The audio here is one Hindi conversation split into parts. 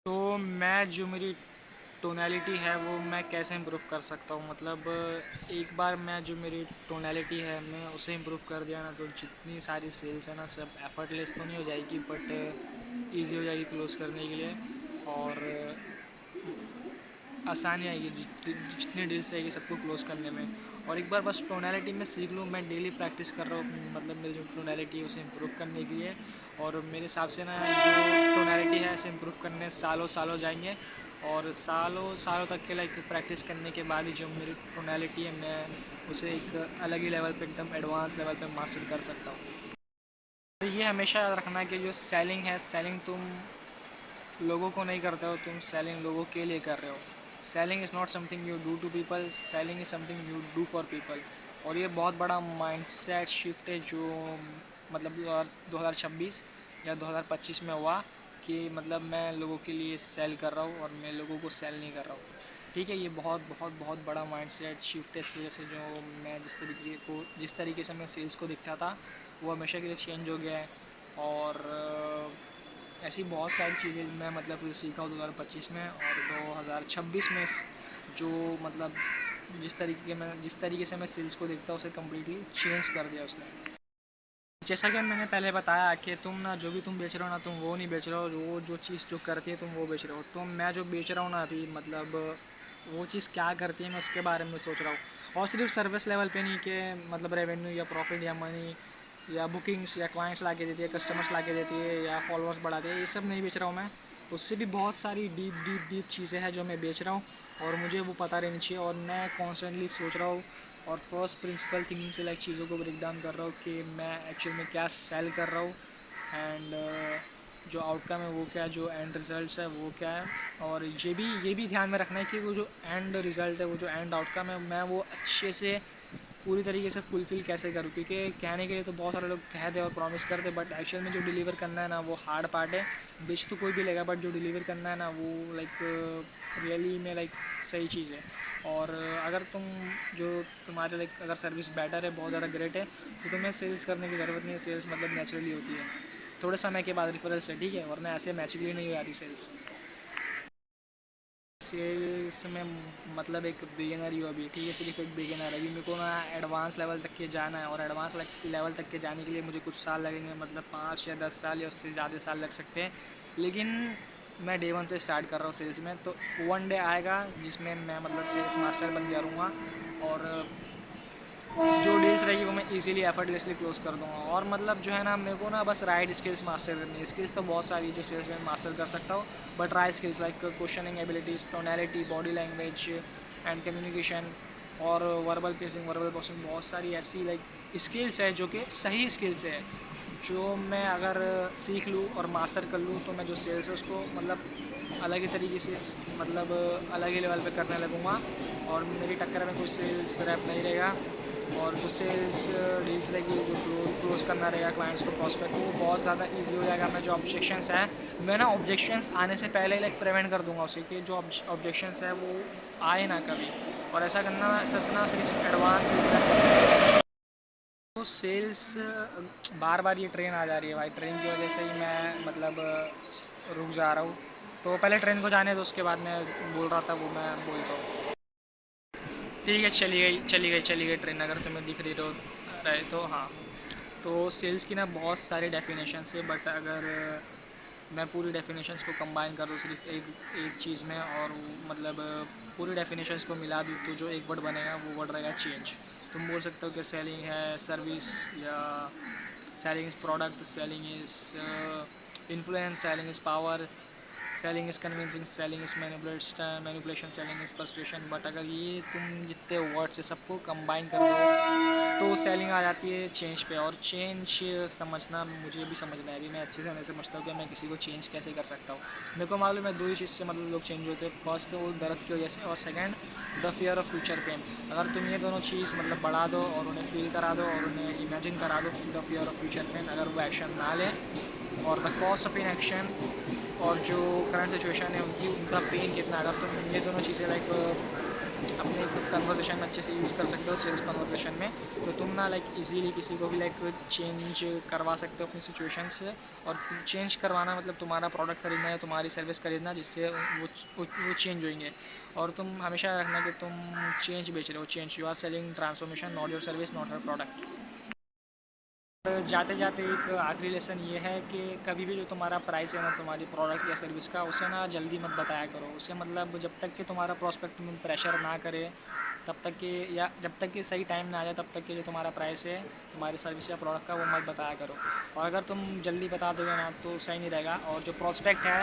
तो मैं जो मेरी टोनैलिटी है वो मैं कैसे इम्प्रूव कर सकता हूँ। मतलब एक बार मैं जो मेरी टोनैलिटी है मैं उसे इम्प्रूव कर दिया ना, तो जितनी सारी सेल्स है ना सब एफर्टलेस तो नहीं हो जाएगी, बट ईजी हो जाएगी क्लोज़ करने के लिए। और आसानी आएगी जितनी डील्स रहेगी सबको क्लोज़ करने में। और एक बार बस टोनैलिटी में सीख लूँ, मैं डेली प्रैक्टिस कर रहा हूँ मतलब मेरी जो टोनैलिटी है उसे इम्प्रूव करने के लिए। और मेरे हिसाब से ना जो टोनैलिटी है इसे इम्प्रूव करने सालों सालों जाएंगे, और सालों सालों तक के लाइक प्रैक्टिस करने के बाद ही जो मेरी टोनैलिटी है मैं उसे एक अलग ही लेवल पे, एकदम एडवांस लेवल पे मास्टर कर सकता हूँ। ये हमेशा याद रखना कि जो सेलिंग है, सेलिंग तुम लोगों को नहीं करते हो, तुम सेलिंग लोगों के लिए कर रहे हो। Selling is not something you do to people, selling is something you do for people. और ये बहुत बड़ा माइंडसेट शिफ्ट है जो मतलब 2026 या 2025 में हुआ, कि मतलब मैं लोगों के लिए सेल कर रहा हूँ और मैं लोगों को सेल नहीं कर रहा हूँ। ठीक है, ये बहुत बहुत बहुत बड़ा माइंडसेट शिफ्ट है। इसकी वजह से जो मैं जिस तरीके से मैं सेल्स को दिखता था वो हमेशा के लिए चेंज हो गया है। और ऐसी बहुत सारी चीज़ें मैं मतलब सीखा हूँ 2025 में, और 2026 में जो मतलब जिस तरीके से मैं सेल्स को देखता हूँ उसे कम्प्लीटली चेंज कर दिया उसने। जैसा कि मैंने पहले बताया कि तुम ना जो भी तुम बेच रहे हो ना, तुम वो नहीं बेच रहे हो, वो जो चीज़ जो करती है तुम वो बेच रहे हो। तो मैं जो बेच रहा हूँ ना अभी, मतलब वो चीज़ क्या करती है मैं उसके बारे में सोच रहा हूँ। और सिर्फ सर्विस लेवल पे नहीं कि मतलब रेवेन्यू या प्रॉफिट या मनी या बुकिंग्स या क्लाइंट्स ला के देती है, कस्टमर्स ला के देती है या फॉलोअर्स बढ़ाती है, ये सब नहीं बेच रहा हूँ मैं। उससे भी बहुत सारी डीप डीप डीप चीज़ें हैं जो मैं बेच रहा हूँ, और मुझे वो पता रहनी चाहिए। और मैं कॉन्स्टेंटली सोच रहा हूँ और फर्स्ट प्रिंसिपल थिंकिंग से लाइक चीज़ों को ब्रेक डाउन कर रहा हूँ कि मैं एक्चुअल में क्या सेल कर रहा हूँ, एंड जो आउटकम है वो क्या है, जो एंड रिज़ल्ट है वो क्या है। और ये भी ध्यान में रखना है कि वो जो एंड रिज़ल्ट है, वो जो एंड आउटकम है, मैं वो अच्छे से पूरी तरीके से फुलफ़िल कैसे करूँ। क्योंकि कहने के लिए तो बहुत सारे लोग कहते और प्रॉमिस करते, बट एक्चुअल में जो डिलीवर करना है ना वो हार्ड पार्ट है। बेच तो कोई भी लेगा, बट जो डिलीवर करना है ना वो लाइक रियली में लाइक सही चीज़ है। और अगर जो तुम्हारे लाइक अगर सर्विस बेटर है, बहुत ज़्यादा ग्रेट है, तो तुम्हें सेल्स करने की ज़रूरत नहीं है। सेल्स मतलब नेचुरली होती है थोड़े समय के बाद रिफरल से, ठीक है, वरना ऐसे नेचुरली नहीं हो जाती सेल्स। सेल्स में मतलब एक बिगिनर ही हो अभी, ठीक है, सिर्फ एक बिगिनर। अभी मेरे को ना एडवांस लेवल तक के जाना है, और एडवांस लेवल तक के जाने के लिए मुझे कुछ साल लगेंगे, मतलब 5 या 10 साल या उससे ज़्यादा साल लग सकते हैं। लेकिन मैं डे वन से स्टार्ट कर रहा हूँ सेल्स में, तो वन डे आएगा जिसमें मैं मतलब सेल्स मास्टर बन गया रहूँगा, और जो डील्स रहेगी वो मैं इजीली एफर्टलेसली क्लोज कर दूँगा। और मतलब जो है ना, मेरे को ना बस राइट स्किल्स मास्टर करनी है। स्किल्स तो बहुत सारी जो सेल्स में मास्टर कर सकता हूँ, but right skills like questioning abilities, tonality, body language and communication, और वर्बल पेसिंग, वर्बल पॉसिंग, बहुत सारी ऐसी लाइक स्किल्स है जो कि सही स्किल्स है, जो मैं अगर सीख लूँ और मास्टर कर लूँ तो मैं जो सेल्स है उसको मतलब अलग ही तरीके से मतलब अलग ही लेवल पे करने लगूँगा, और मेरी टक्कर में कोई सेल्स रैप नहीं रहेगा। और जो सेल्स डील्स रहेगी, जो क्लोज करना रहेगा क्लाइंट्स को, प्रॉस्पेक्ट को, वो बहुत ज़्यादा इजी हो जाएगा। मैं जो ऑब्जेक्शंस हैं, मैं ना ऑब्जेक्शंस आने से पहले लाइक प्रिवेंट कर दूंगा उसे, कि जो ऑब्जेक्शंस है वो आए ना कभी। और ऐसा करना सचना सिर्फ एडवांस सेल्स कर सकते हैं। तो सेल्स बार बार ये ट्रेन आ जा रही है भाई, ट्रेन की वजह से ही मैं मतलब रुक जा रहा हूँ। तो पहले ट्रेन को जाने दो, उसके बाद मैं बोल रहा था वो मैं बोलता हूँ। ठीक है, चली गई ट्रेन, अगर तुम्हें दिख रही रहे तो हाँ। तो सेल्स की ना बहुत सारे डेफिनेशंस है, बट अगर मैं पूरी डेफिनेशंस को कंबाइन कर दूँ सिर्फ एक एक चीज़ में, और मतलब पूरी डेफिनेशंस को मिला दूँ, तो जो एक वर्ड बनेगा वो वर्ड रहेगा चेंज। तुम बोल सकते हो कि सेलिंग है सर्विस, या selling is product, selling is influence, selling is power, selling is convincing, selling is manipulation, selling is persuasion. But अगर ये तुम जितने वर्ड्स है सबको कंबाइन कर दो तो सेलिंग आ जाती है चेंज पे। और चेंज समझना मुझे भी समझना है, अभी मैं अच्छे से नहीं समझता हूँ कि मैं किसी को चेंज कैसे कर सकता हूँ। मेरे को मालूम है दो ही चीज़ से मतलब लोग चेंज होते हैं, फर्स्ट वो दर्द की वजह से, और second the fear of future pain. अगर तुम ये दोनों चीज़ मतलब बढ़ा दो और उन्हें फील करा दो और उन्हें इमेजिन करा दो the fear of future pain, अगर वो एक्शन ना लें, और द कॉस्ट ऑफ इनएक्शन, और जो करंट सिचुएशन है उनका पेन कितना, अगर तुम ये दोनों चीज़ें लाइक अपने कन्वर्सेशन में अच्छे से यूज़ कर सकते हो सेल्स कन्वर्सेशन में। तो तुम ना लाइक इजीली किसी को भी लाइक चेंज करवा सकते हो अपनी सिचुएशन से। और चेंज करवाना मतलब तुम्हारा प्रोडक्ट खरीदना या तुम्हारी सर्विस खरीदना, जिससे वो चेंज होंगे। और तुम हमेशा रखना कि तुम चेंज बेच रहे हो, change, you are selling transformation, not your service, not your product. जाते जाते एक आखिरी लेसन ये है कि कभी भी जो तुम्हारा प्राइस है ना तुम्हारी प्रोडक्ट या सर्विस का, उसे ना जल्दी मत बताया करो। उसे मतलब जब तक कि तुम्हारा प्रोस्पेक्ट तुम्हें प्रेशर ना करे तब तक कि, या जब तक कि सही टाइम ना आ जाए तब तक कि जो तुम्हारा प्राइस है तुम्हारी सर्विस या प्रोडक्ट का, वो मत बताया करो। और अगर तुम जल्दी बता दोगे ना तो सही नहीं रहेगा। और जो प्रोस्पेक्ट है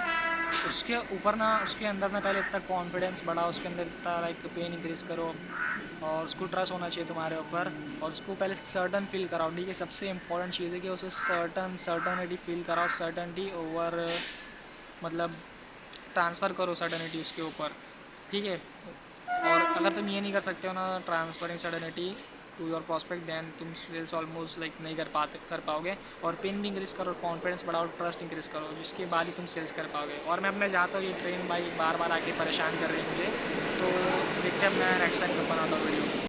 उसके ऊपर ना, उसके अंदर ना पहले इतना कॉन्फिडेंस बढ़ाओ, उसके अंदर इतना लाइक पेन इंक्रीज़ करो, और उसको ट्रस्ट होना चाहिए तुम्हारे ऊपर। और उसको पहले सर्टन फील कराओ। ठीक है, सबसे इंपॉर्टेंट चीज़ है कि उसे सर्टनिटी फील कराओ, सर्टनिटी ओवर मतलब ट्रांसफ़र करो सर्टनिटी उसके ऊपर। ठीक है। और अगर तुम ये नहीं कर सकते हो ना transferring certainty to your prospect, then तुम सेल्स ऑलमोस्ट लाइक नहीं कर पाओगे। और पिन भी इंक्रीज़ करो, कॉन्फिडेंस बढ़ाओ, ट्रस्ट इंक्रीज़ करो, जिसके बाद ही तुम सेल्स कर पाओगे। और मैं अपने चाहता हूँ, ये ट्रेन भाई बार बार आके परेशान कर रही है मुझे, तो देखते हैं मैं नेक्स्ट टाइम कब बनाता हूँ वीडियो।